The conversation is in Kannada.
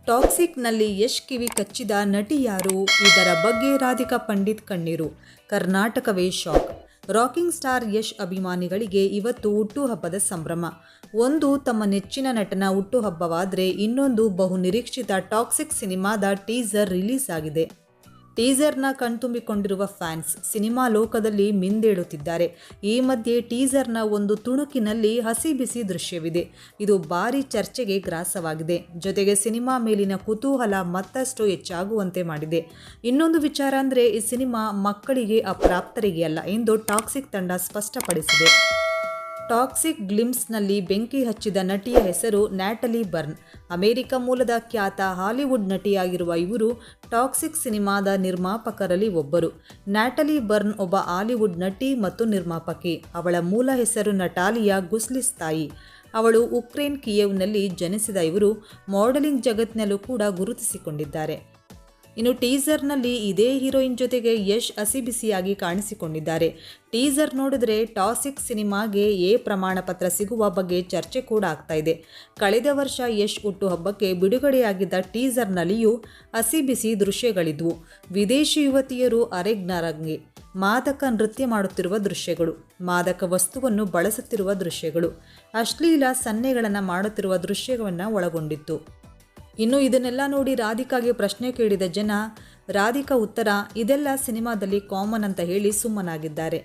ಟಾಕ್ಸಿಕ್ನಲ್ಲಿ ಯಶ್ ಕಿವಿ ಕಚ್ಚಿದ ನಟಿ ಯಾರು? ಇದರ ಬಗ್ಗೆ ರಾಧಿಕಾ ಪಂಡಿತ್ ಕಣ್ಣೀರು. ಕರ್ನಾಟಕವೇ ಶಾಕ್. ರಾಕಿಂಗ್ ಸ್ಟಾರ್ ಯಶ್ ಅಭಿಮಾನಿಗಳಿಗೆ ಇವತ್ತು ಹುಟ್ಟುಹಬ್ಬದ ಸಂಭ್ರಮ. ಒಂದು ತಮ್ಮ ನೆಚ್ಚಿನ ನಟನ ಹುಟ್ಟುಹಬ್ಬವಾದರೆ ಇನ್ನೊಂದು ಬಹುನಿರೀಕ್ಷಿತ ಟಾಕ್ಸಿಕ್ ಸಿನಿಮಾದ ಟೀಸರ್ ರಿಲೀಸ್ ಆಗಿದೆ. ಟೀಸರ್ನ ಕಣ್ತುಂಬಿಕೊಂಡಿರುವ ಫ್ಯಾನ್ಸ್ ಸಿನಿಮಾ ಲೋಕದಲ್ಲಿ ಮಿಂದೇಳುತ್ತಿದ್ದಾರೆ. ಈ ಮಧ್ಯೆ ಟೀಸರ್ನ ಒಂದು ತುಣುಕಿನಲ್ಲಿ ಹಸಿ ಬಿಸಿ ದೃಶ್ಯವಿದೆ. ಇದು ಭಾರಿ ಚರ್ಚೆಗೆ ಗ್ರಾಸವಾಗಿದೆ. ಜೊತೆಗೆ ಸಿನಿಮಾ ಮೇಲಿನ ಕುತೂಹಲ ಮತ್ತಷ್ಟು ಹೆಚ್ಚಾಗುವಂತೆ ಮಾಡಿದೆ. ಇನ್ನೊಂದು ವಿಚಾರ ಅಂದರೆ ಈ ಸಿನಿಮಾ ಮಕ್ಕಳಿಗೆ ಅಪ್ರಾಪ್ತರಿಗೆ ಅಲ್ಲ ಎಂದು ಟಾಕ್ಸಿಕ್ ತಂಡ ಸ್ಪಷ್ಟಪಡಿಸಿದೆ. ಟಾಕ್ಸಿಕ್ ಗ್ಲಿಮ್ಸ್ನಲ್ಲಿ ಬೆಂಕಿ ಹಚ್ಚಿದ ನಟಿಯ ಹೆಸರು ನ್ಯಾಟಲಿ ಬರ್ನ್. ಅಮೆರಿಕ ಮೂಲದ ಖ್ಯಾತ ಹಾಲಿವುಡ್ ನಟಿಯಾಗಿರುವ ಇವರು ಟಾಕ್ಸಿಕ್ ಸಿನಿಮಾದ ನಿರ್ಮಾಪಕರಲ್ಲಿ ಒಬ್ಬರು. ನ್ಯಾಟಲಿ ಬರ್ನ್ ಒಬ್ಬ ಹಾಲಿವುಡ್ ನಟಿ ಮತ್ತು ನಿರ್ಮಾಪಕಿ. ಅವಳ ಮೂಲ ಹೆಸರು ನಟಾಲಿಯಾ ಗುಸ್ಲಿಸ್ತಾಯಿ. ಅವಳು ಉಕ್ರೇನ್ ಕಿಯೆವ್ನಲ್ಲಿ ಜನಿಸಿದ ಇವರು ಮಾಡೆಲಿಂಗ್ ಜಗತ್ತಿನಲ್ಲೂ ಕೂಡ ಗುರುತಿಸಿಕೊಂಡಿದ್ದಾರೆ. ಇನ್ನು ಟೀಸರ್ನಲ್ಲಿ ಇದೇ ಹೀರೋಯಿನ್ ಜೊತೆಗೆ ಯಶ್ ಹಸಿಬಿಸಿಯಾಗಿ ಕಾಣಿಸಿಕೊಂಡಿದ್ದಾರೆ. ಟೀಸರ್ ನೋಡಿದ್ರೆ ಟಾಕ್ಸಿಕ್ ಸಿನಿಮಾಗೆ ಪ್ರಮಾಣ ಪತ್ರ ಸಿಗುವ ಬಗ್ಗೆ ಚರ್ಚೆ ಕೂಡ ಆಗ್ತಾ ಇದೆ. ಕಳೆದ ವರ್ಷ ಯಶ್ ಹುಟ್ಟುಹಬ್ಬಕ್ಕೆ ಬಿಡುಗಡೆಯಾಗಿದ್ದ ಟೀಸರ್ನಲ್ಲಿಯೂ ಹಸಿಬಿಸಿ ದೃಶ್ಯಗಳಿದ್ವು. ವಿದೇಶಿ ಯುವತಿಯರು ಅರೆಗ್ನರಂಗೆ ಮಾದಕ ನೃತ್ಯ ಮಾಡುತ್ತಿರುವ ದೃಶ್ಯಗಳು, ಮಾದಕ ವಸ್ತುವನ್ನು ಬಳಸುತ್ತಿರುವ ದೃಶ್ಯಗಳು, ಅಶ್ಲೀಲ ಸನ್ನೆಗಳನ್ನು ಮಾಡುತ್ತಿರುವ ದೃಶ್ಯವನ್ನು ಒಳಗೊಂಡಿತ್ತು. ಇನ್ನು ಇದನ್ನೆಲ್ಲ ನೋಡಿ ರಾಧಿಕಾಗೆ ಪ್ರಶ್ನೆ ಕೇಳಿದ ಜನ, ರಾಧಿಕಾ ಉತ್ತರ ಇದೆಲ್ಲ ಸಿನಿಮಾದಲ್ಲಿ ಕಾಮನ್ ಅಂತ ಹೇಳಿ ಸುಮ್ಮನಾಗಿದ್ದಾರೆ.